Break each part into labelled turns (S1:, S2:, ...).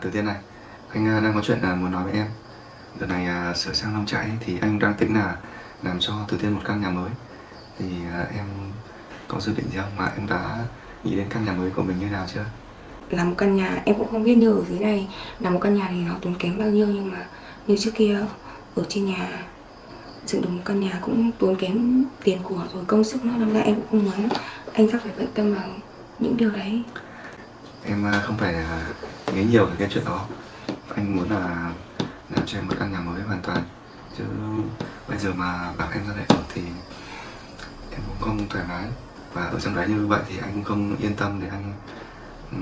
S1: Từ Tiên này, anh đang có chuyện muốn nói với em. Đợt này sửa sang nông trại thì anh đang tính là làm cho Từ Tiên một căn nhà mới. Thì em có dự định gì không, mà em đã nghĩ đến căn nhà mới của mình như nào chưa?
S2: Làm một căn nhà em cũng không biết, như ở dưới này làm một căn nhà thì nó tốn kém bao nhiêu, nhưng mà như trước kia ở trên nhà dựng được một căn nhà cũng tốn kém tiền của rồi công sức nữa, nên là em cũng không muốn anh sẽ phải bận tâm vào những điều đấy.
S1: Em không phải nghĩ nhiều về cái chuyện đó. Anh muốn là làm cho em một căn nhà mới hoàn toàn. Chứ bây giờ mà bảo em ra đây ở thì em cũng không thoải mái. Và ở trong đấy như vậy thì anh cũng không yên tâm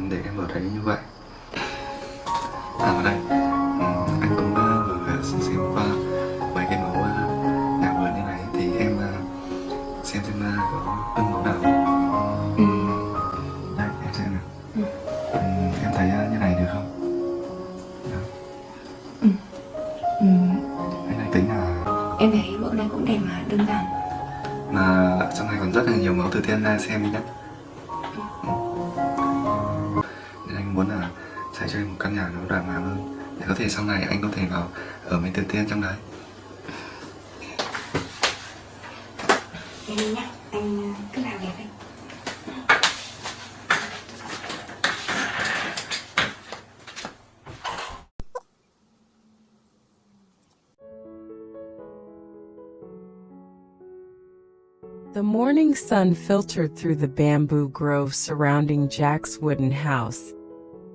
S1: để em ở đấy như vậy. Ở đây anh cũng vừa xem qua mấy cái mẫu nhà vườn như này thì em xem có ưng mẫu nào không? Đây em xem nào. Em thấy như này được không? Được. Anh đang tính là
S2: Em thấy mẫu này cũng đẹp mà đơn giản.
S1: mà trong này còn rất là nhiều mẫu, Từ Tiên ra xem đi nhé. Nên anh muốn là xây cho em một căn nhà nó đàng hoàng hơn, để có thể sau này anh có thể vào ở với Từ Tiên trong đấy.
S2: Em đi nhá, anh cứ làm đẹp anh.
S3: The morning sun filtered through the bamboo grove surrounding Jack's wooden house,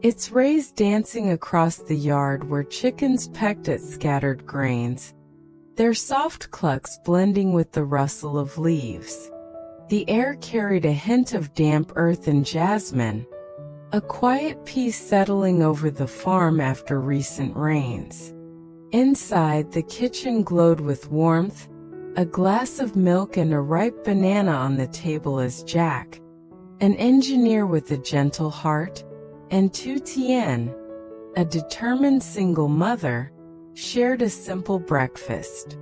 S3: its rays dancing across the yard where chickens pecked at scattered grains, their soft clucks blending with the rustle of leaves. The air carried a hint of damp earth and jasmine, a quiet peace settling over the farm after recent rains. Inside, the kitchen glowed with warmth, a glass of milk and a ripe banana on the table as Jack, an engineer with a gentle heart, and Tien, a determined single mother, shared a simple breakfast.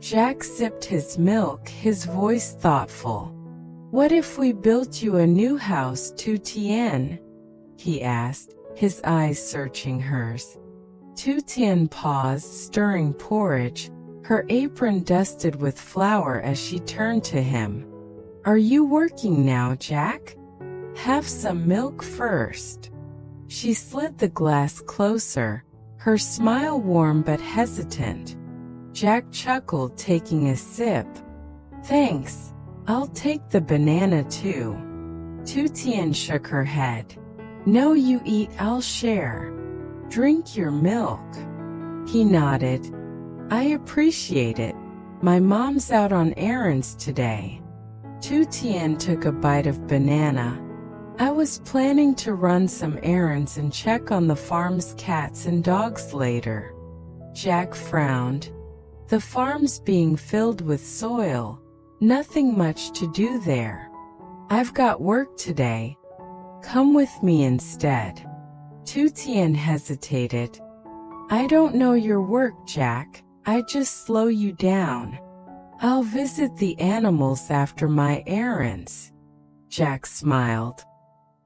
S3: Jack sipped his milk, his voice thoughtful. "What if we built you a new house, Tien?" he asked, his eyes searching hers. Tien paused, stirring porridge, her apron dusted with flour as she turned to him. "Are you working now, Jack? Have some milk first." She slid the glass closer, her smile warm but hesitant. Jack chuckled, taking a sip. "Thanks, I'll take the banana too." Tien shook her head. "No, you eat, I'll share. Drink your milk." He nodded. "I appreciate it. My mom's out on errands today." Tien took a bite of banana. "I was planning to run some errands and check on the farm's cats and dogs later." Jack frowned. The farm's being filled with soil. Nothing much to do there. "I've got work today. Come with me instead." Tien hesitated. "I don't know your work, Jack. I just slow you down. I'll visit the animals after my errands." Jack smiled.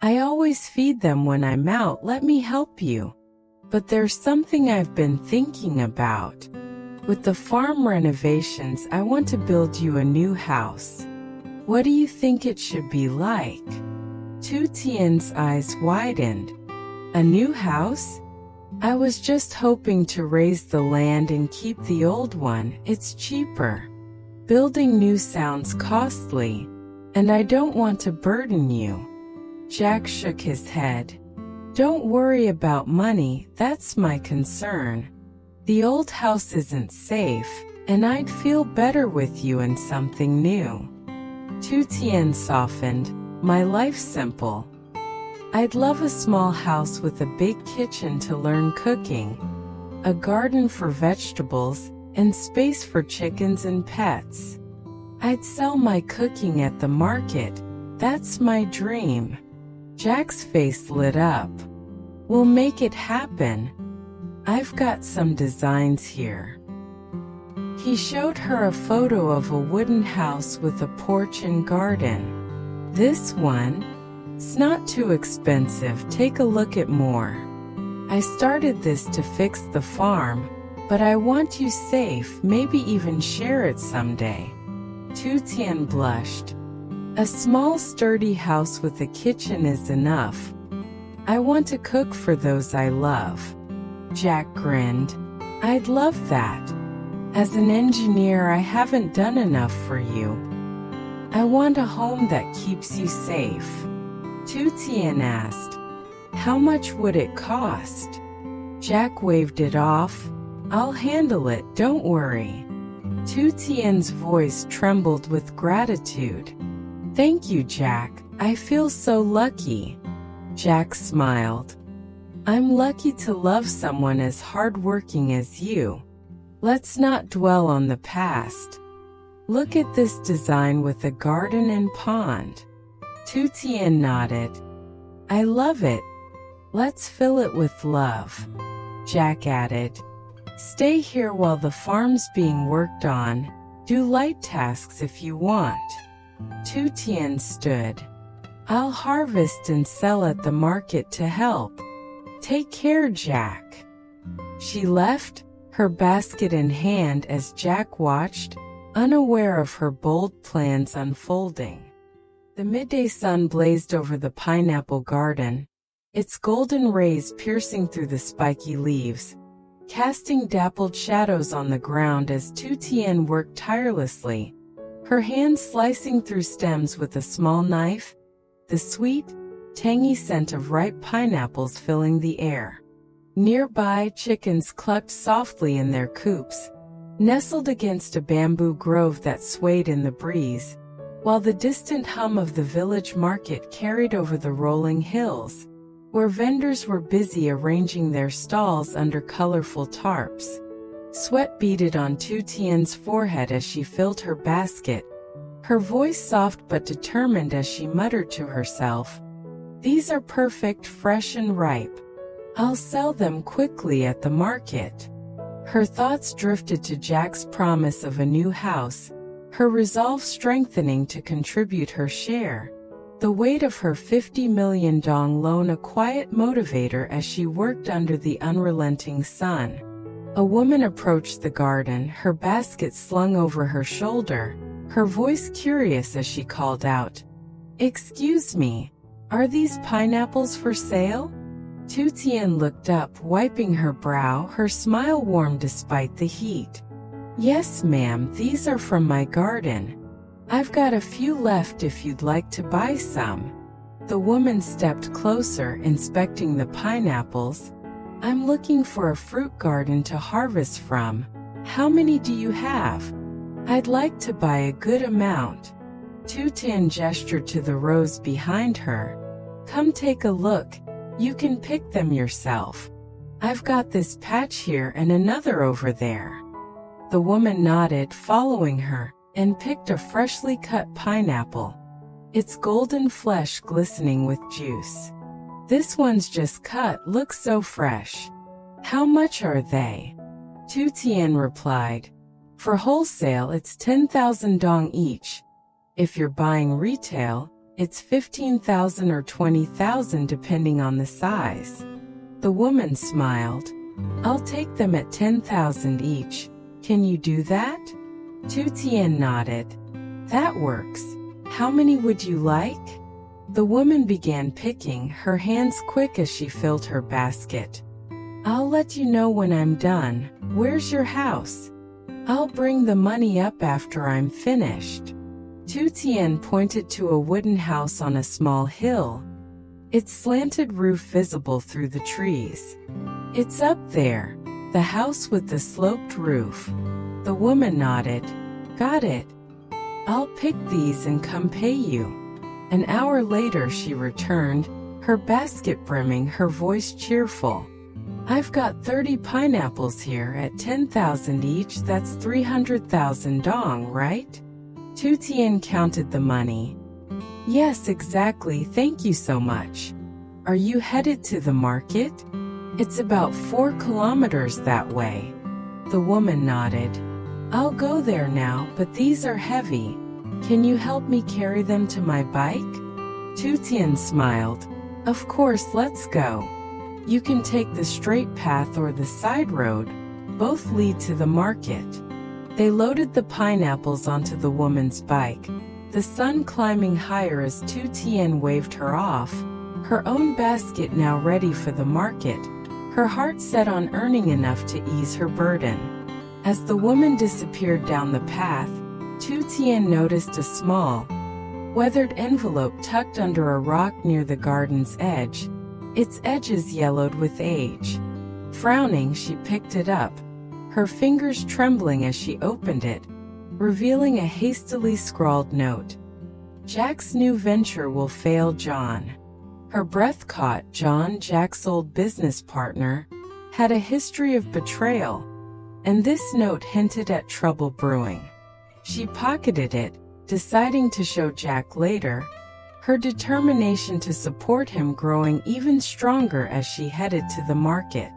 S3: "I always feed them when I'm out. Let me help you. But there's something I've been thinking about. With the farm renovations, I want to build you a new house. What do you think it should be like?" Tien's eyes widened. "A new house? I was just hoping to raise the land and keep the old one. It's cheaper. Building new sounds costly, and I don't want to burden you." Jack shook his head. "Don't worry about money, that's my concern. The old house isn't safe, and I'd feel better with you in something new." Tien softened. "My life's simple. I'd love a small house with a big kitchen to learn cooking, a garden for vegetables, and space for chickens and pets. I'd sell my cooking at the market. That's my dream." Jack's face lit up. "We'll make it happen. I've got some designs here." He showed her a photo of a wooden house with a porch and garden. "This one? It's not too expensive. Take a look at more. I started this to fix the farm, but I want you safe, maybe even share it someday. Tien blushed. A small sturdy house with a kitchen is enough. I want to cook for those I love. Jack grinned. I'd love that. As an engineer, I haven't done enough for you. I want a home that keeps you safe. Tien asked. How much would it cost? Jack waved it off. I'll handle it, don't worry. Tien's voice trembled with gratitude. Thank you, Jack. I feel so lucky. Jack smiled. I'm lucky to love someone as hardworking as you. Let's not dwell on the past. Look at this design with a garden and pond. Tien nodded. I love it. Let's fill it with love. Jack added. Stay here while the farm's being worked on. Do light tasks if you want. Tien stood. I'll harvest and sell at the market to help. Take care, Jack. She left, her basket in hand as Jack watched, unaware of her bold plans unfolding. The midday sun blazed over the pineapple garden, its golden rays piercing through the spiky leaves, casting dappled shadows on the ground as Tien worked tirelessly, her hands slicing through stems with a small knife, the sweet, tangy scent of ripe pineapples filling the air. Nearby, chickens clucked softly in their coops, nestled against a bamboo grove that swayed in the breeze, while the distant hum of the village market carried over the rolling hills, where vendors were busy arranging their stalls under colorful tarps. Sweat beaded on Tien's forehead as she filled her basket, her voice soft but determined as she muttered to herself, "These are perfect, fresh and ripe. I'll sell them quickly at the market." Her thoughts drifted to Jack's promise of a new house, her resolve strengthening to contribute her share, the weight of her 50 million dong loan a quiet motivator as she worked under the unrelenting sun. A woman approached the garden, her basket slung over her shoulder, her voice curious as she called out, "Excuse me, are these pineapples for sale?" Tien looked up, wiping her brow, her smile warm despite the heat. "Yes, ma'am, these are from my garden. I've got a few left if you'd like to buy some." The woman stepped closer, inspecting the pineapples. "I'm looking for a fruit garden to harvest from. How many do you have? I'd like to buy a good amount." Tien gestured to the rows behind her. "Come take a look. You can pick them yourself. I've got this patch here and another over there." The woman nodded, following her, and picked a freshly cut pineapple, its golden flesh glistening with juice. "This one's just cut, looks so fresh. How much are they?" Tien replied. "For wholesale, it's 10,000 dong each. If you're buying retail, it's 15,000 or 20,000 depending on the size." The woman smiled. "I'll take them at 10,000 each. Can you do that?" Tien nodded. "That works. How many would you like?" The woman began picking, her hands quick as she filled her basket. "I'll let you know when I'm done. Where's your house? I'll bring the money up after I'm finished." Tien pointed to a wooden house on a small hill, its slanted roof visible through the trees. "It's up there, the house with the sloped roof." The woman nodded. "Got it. I'll pick these and come pay you." An hour later she returned, her basket brimming, her voice cheerful. "I've got 30 pineapples here at 10,000 each. That's 300,000 dong, right?" Tien counted the money. "Yes, exactly, thank you so much. Are you headed to the market?" "It's about 4 kilometers that way." The woman nodded. "I'll go there now, but these are heavy. Can you help me carry them to my bike?" Tien smiled. "Of course, let's go." You can take the straight path or the side road. Both lead to the market. They loaded the pineapples onto the woman's bike, the sun climbing higher as Tien waved her off, her own basket now ready for the market, her heart set on earning enough to ease her burden. As the woman disappeared down the path, Tien noticed a small, weathered envelope tucked under a rock near the garden's edge, its edges yellowed with age. Frowning, she picked it up, her fingers trembling as she opened it, revealing a hastily scrawled note. Jack's new venture will fail, John. Her breath caught. John, Jack's old business partner, had a history of betrayal, and this note hinted at trouble brewing. She pocketed it, deciding to show Jack later, her determination to support him growing even stronger as she headed to the market.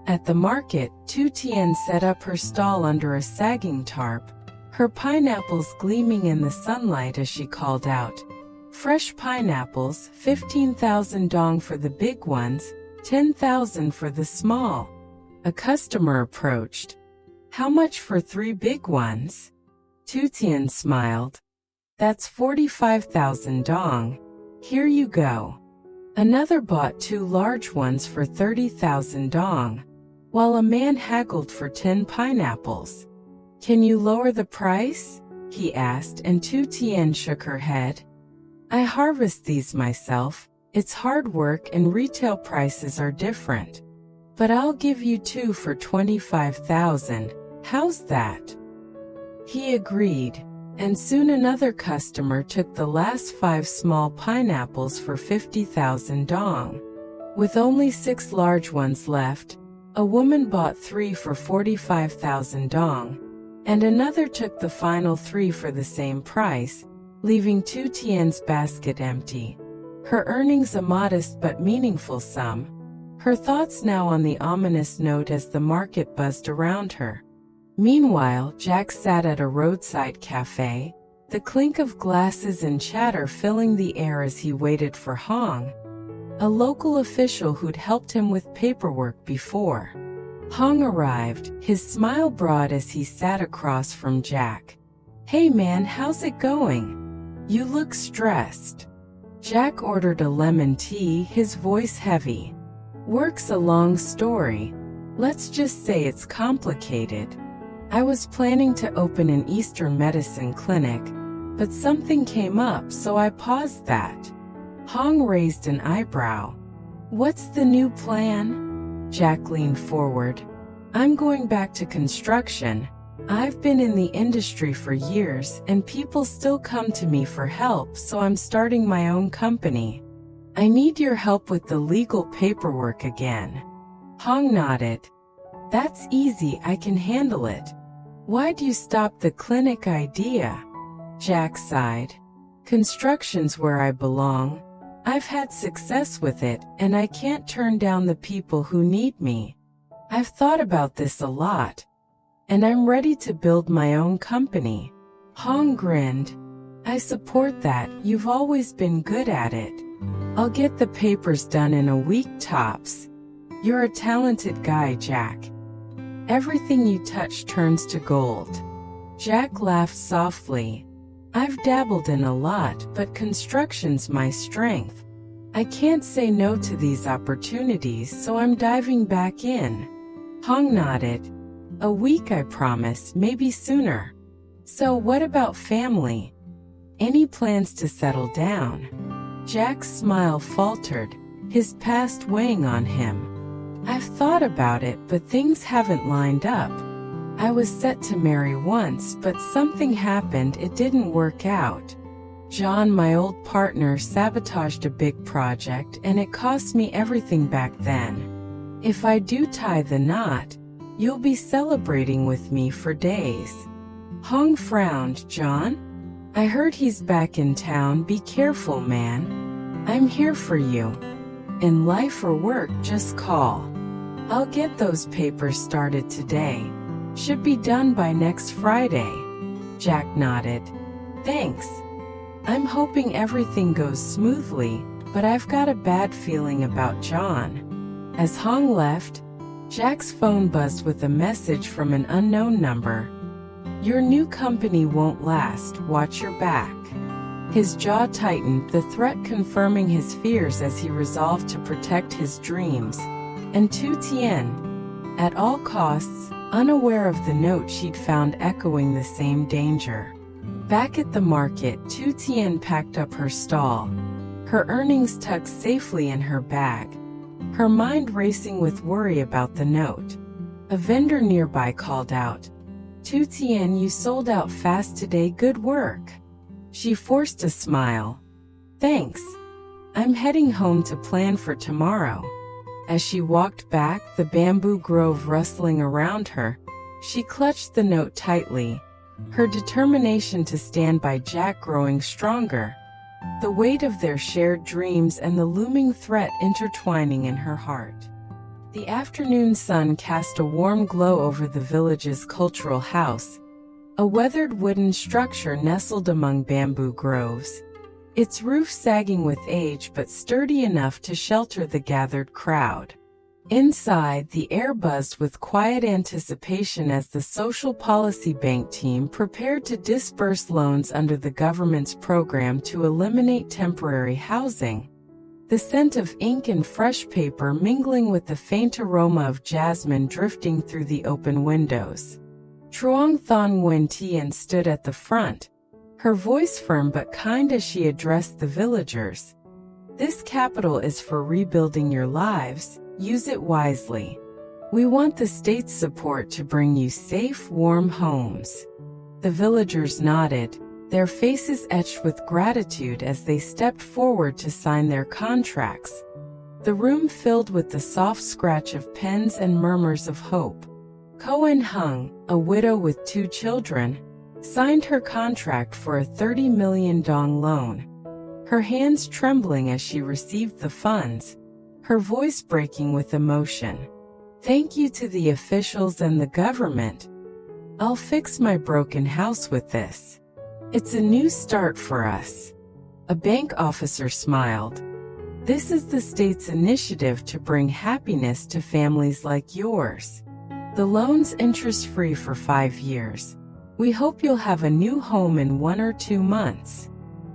S3: At the market, Tien set up her stall under a sagging tarp, her pineapples gleaming in the sunlight as she called out, "Fresh pineapples, 15,000 dong for the big ones, 10,000 for the small." A customer approached. "How much for 3 big ones?" Tien smiled. "That's 45,000 dong. Here you go." Another bought 2 large ones for 30,000 dong, while a man haggled for 10 pineapples. "Can you lower the price?" he asked, and Tien shook her head. "I harvest these myself, it's hard work and retail prices are different. But I'll give you 2 for 25,000, how's that?" He agreed, and soon another customer took the last 5 small pineapples for 50,000 dong. With only 6 large ones left, a woman bought 3 for 45,000 dong, and another took the final 3 for the same price, leaving Tien's basket empty. Her earnings a modest but meaningful sum, her thoughts now on the ominous note as the market buzzed around her. Meanwhile, Jack sat at a roadside cafe, the clink of glasses and chatter filling the air as he waited for Hong, a local official who'd helped him with paperwork before. Hong arrived, his smile broad as he sat across from Jack. "Hey man, how's it going? You look stressed." Jack ordered a lemon tea, his voice heavy. "Work's a long story. Let's just say it's complicated. I was planning to open an Eastern medicine clinic, but something came up so I paused that." Hong raised an eyebrow. "What's the new plan?" Jack leaned forward. "I'm going back to construction. I've been in the industry for years and people still come to me for help, so I'm starting my own company. I need your help with the legal paperwork again." Hong nodded. "That's easy, I can handle it. Why'd you stop the clinic idea?" Jack sighed. "Construction's where I belong. I've had success with it, and I can't turn down the people who need me. I've thought about this a lot, and I'm ready to build my own company." Hong grinned. "I support that, you've always been good at it. I'll get the papers done in a week tops. You're a talented guy, Jack. Everything you touch turns to gold." Jack laughed softly. "I've dabbled in a lot, but construction's my strength. I can't say no to these opportunities, so I'm diving back in." Hong nodded. "A week, I promise, maybe sooner." "So what about family? Any plans to settle down?" Jack's smile faltered, his past weighing on him. "I've thought about it, but things haven't lined up. I was set to marry once, but something happened, it didn't work out. John, my old partner, sabotaged a big project and it cost me everything back then. If I do tie the knot, you'll be celebrating with me for days." Hong frowned. "John? I heard he's back in town, be careful man. I'm here for you. In life or work, just call. I'll get those papers started today. Should be done by next Friday." Jack nodded. "Thanks. I'm hoping everything goes smoothly, but I've got a bad feeling about John." As Hong left, Jack's phone buzzed with a message from an unknown number. "Your new company won't last, watch your back." His jaw tightened, the threat confirming his fears as he resolved to protect his dreams. And Tien, at all costs, unaware of the note she'd found echoing the same danger. Back at the market, Tien packed up her stall, her earnings tucked safely in her bag, her mind racing with worry about the note. A vendor nearby called out, "Tien, you sold out fast today, good work." She forced a smile. "Thanks. I'm heading home to plan for tomorrow." As she walked back, the bamboo grove rustling around her, she clutched the note tightly, her determination to stand by Jack growing stronger, the weight of their shared dreams and the looming threat intertwining in her heart. The afternoon sun cast a warm glow over the village's cultural house, a weathered wooden structure nestled among bamboo groves, its roof sagging with age but sturdy enough to shelter the gathered crowd. Inside, the air buzzed with quiet anticipation as the Social Policy Bank team prepared to disburse loans under the government's program to eliminate temporary housing, the scent of ink and fresh paper mingling with the faint aroma of jasmine drifting through the open windows. Truong Thon Nguyen Tien stood at the front, her voice firm but kind as she addressed the villagers. "This capital is for rebuilding your lives. Use it wisely. We want the state's support to bring you safe, warm homes." The villagers nodded, their faces etched with gratitude as they stepped forward to sign their contracts, the room filled with the soft scratch of pens and murmurs of hope. Cohen Hung, a widow with 2 children, signed her contract for a 30 million dong loan, her hands trembling as she received the funds, her voice breaking with emotion. "Thank you to the officials and the government. I'll fix my broken house with this. It's a new start for us." A bank officer smiled. "This is the state's initiative to bring happiness to families like yours. The loan's interest-free for 5 years. We hope you'll have a new home in 1 or 2 months."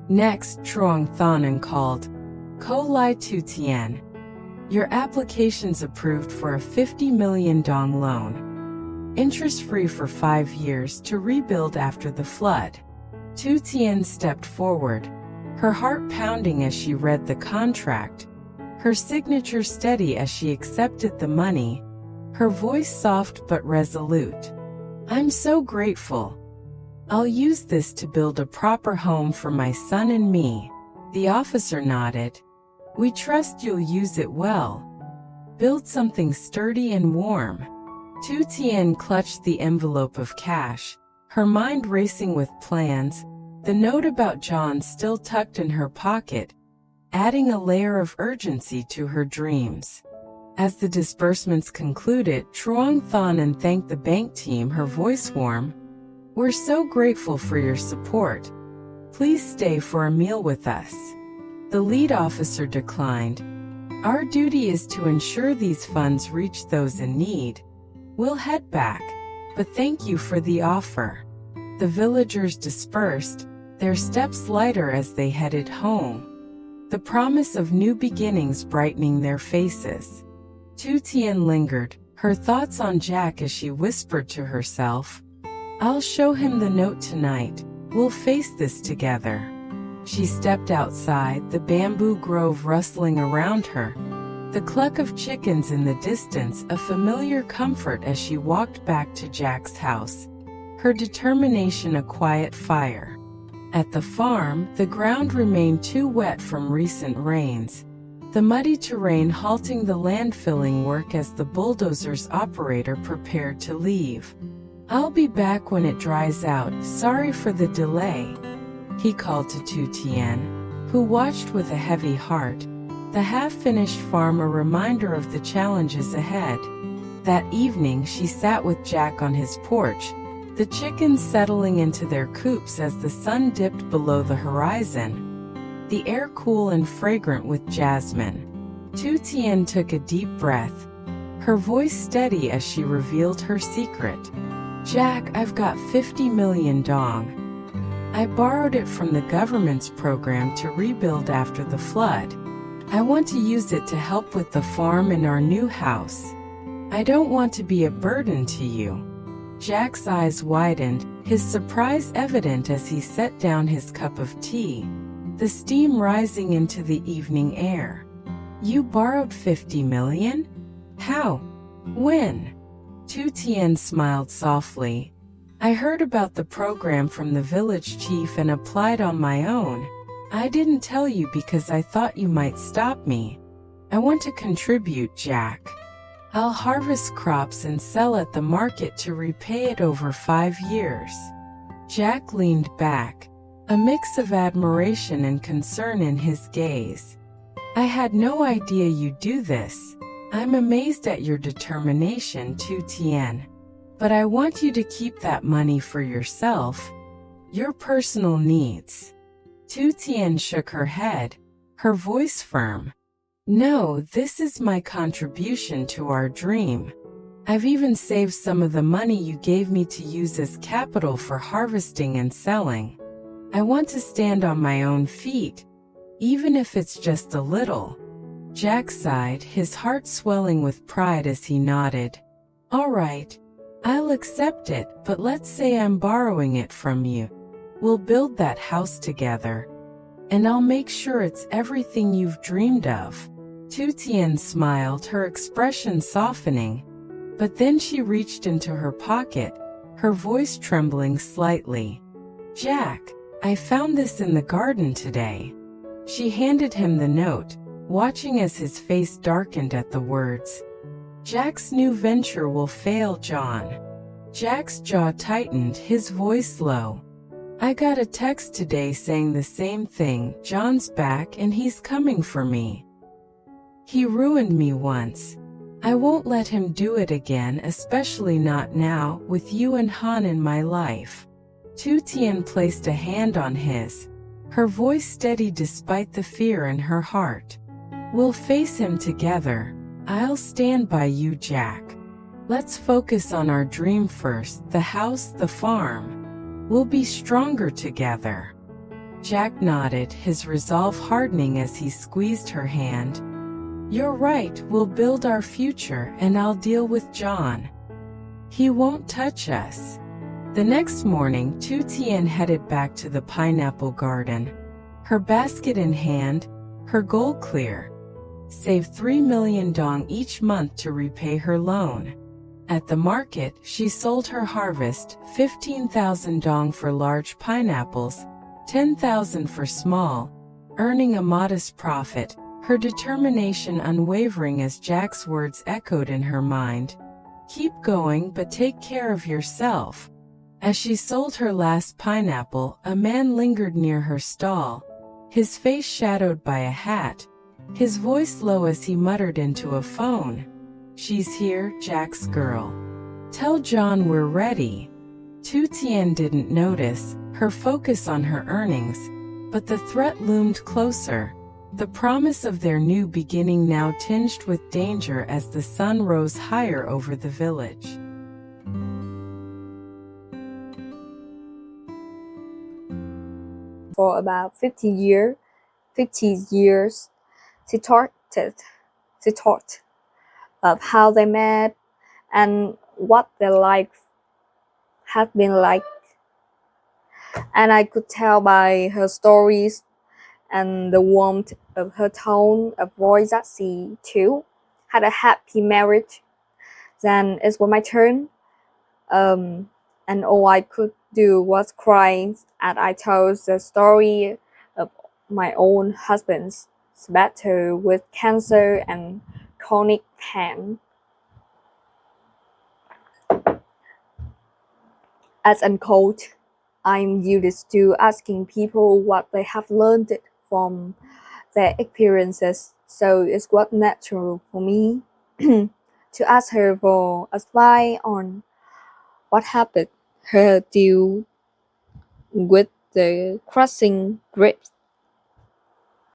S3: Next, Truong Thonan called, "Ko Lytutien. Your application's approved for a 50 million dong loan. Interest-free for 5 years to rebuild after the flood." Tien stepped forward, her heart pounding as she read the contract, her signature steady as she accepted the money, her voice soft but resolute. "I'm so grateful. I'll use this to build a proper home for my son and me." The officer nodded. "We trust you'll use it well. Build something sturdy and warm." Tien clutched the envelope of cash, her mind racing with plans, the note about John still tucked in her pocket, adding a layer of urgency to her dreams. As the disbursements concluded, Truong Thonan thanked the bank team, her voice warm. "We're so grateful for your support. Please stay for a meal with us." The lead officer declined. "Our duty is to ensure these funds reach those in need. We'll head back, but thank you for the offer." The villagers dispersed, their steps lighter as they headed home, the promise of new beginnings brightening their faces. Tien lingered, her thoughts on Jack as she whispered to herself, "I'll show him the note tonight. We'll face this together." She stepped outside, the bamboo grove rustling around her, the cluck of chickens in the distance a familiar comfort as she walked back to Jack's house, her determination a quiet fire. At the farm, the ground remained too wet from recent rains, the muddy terrain halting the landfilling work as the bulldozer's operator prepared to leave. "I'll be back when it dries out, sorry for the delay," he called to Tien, who watched with a heavy heart, the half-finished farm a reminder of the challenges ahead. That evening she sat with Jack on his porch, the chickens settling into their coops as the sun dipped below the horizon, the air cool and fragrant with jasmine. Tien took a deep breath, her voice steady as she revealed her secret. Jack, I've got 50 million dong. I borrowed it from the government's program to rebuild after the flood. I want to use it to help with the farm and our new house. I don't want to be a burden to you. Jack's eyes widened, his surprise evident as he set down his cup of tea, the steam rising into the evening air. You borrowed 50 million? How? When? Tien smiled softly. I heard about the program from the village chief and applied on my own. I didn't tell you because I thought you might stop me. I want to contribute, Jack. I'll harvest crops and sell at the market to repay it over 5 years. Jack leaned back, a mix of admiration and concern in his gaze. I had no idea you'd do this. I'm amazed at your determination, Tien. But I want you to keep that money for yourself, your personal needs. Tien shook her head, her voice firm. No, this is my contribution to our dream. I've even saved some of the money you gave me to use as capital for harvesting and selling. I want to stand on my own feet, even if it's just a little. Jack sighed, his heart swelling with pride as he nodded. All right, I'll accept it, but let's say I'm borrowing it from you. We'll build that house together, and I'll make sure it's everything you've dreamed of. Tien smiled, her expression softening, but then she reached into her pocket, her voice trembling slightly. Jack, I found this in the garden today. She handed him the note, watching as his face darkened at the words. Jack's new venture will fail, John. Jack's jaw tightened, his voice low. I got a text today saying the same thing. John's back and he's coming for me. He ruined me once. I won't let him do it again, especially not now, with you and Han in my life. Tien placed a hand on his, her voice steady despite the fear in her heart. We'll face him together. I'll stand by you, Jack. Let's focus on our dream first, the house, the farm. We'll be stronger together. Jack nodded, his resolve hardening as he squeezed her hand. You're right, we'll build our future and I'll deal with John. He won't touch us. The next morning, Tien headed back to the pineapple garden, her basket in hand, her goal clear. Save 3 million dong each month to repay her loan. At the market, she sold her harvest, 15,000 dong for large pineapples, 10,000 for small, earning a modest profit, her determination unwavering as Jack's words echoed in her mind. Keep going, but take care of yourself. As she sold her last pineapple, a man lingered near her stall, his face shadowed by a hat, his voice low as he muttered into a phone. She's here, Jack's girl. Tell John we're ready. Tien didn't notice, her focus on her earnings, but the threat loomed closer. The promise of their new beginning now tinged with danger as the sun rose higher over the village.
S4: For about 50 years, she talked of how they met and what their life had been like. And I could tell by her stories and the warmth of her tone of voice that she, too, had a happy marriage. Then it was my turn, and all I could do was cry as I told the story of my own husband's battle with cancer and chronic pain. As unquote, I'm used to asking people what they have learned from their experiences, so it was natural for me to ask her for advice on what helped her deal with the crushing grief.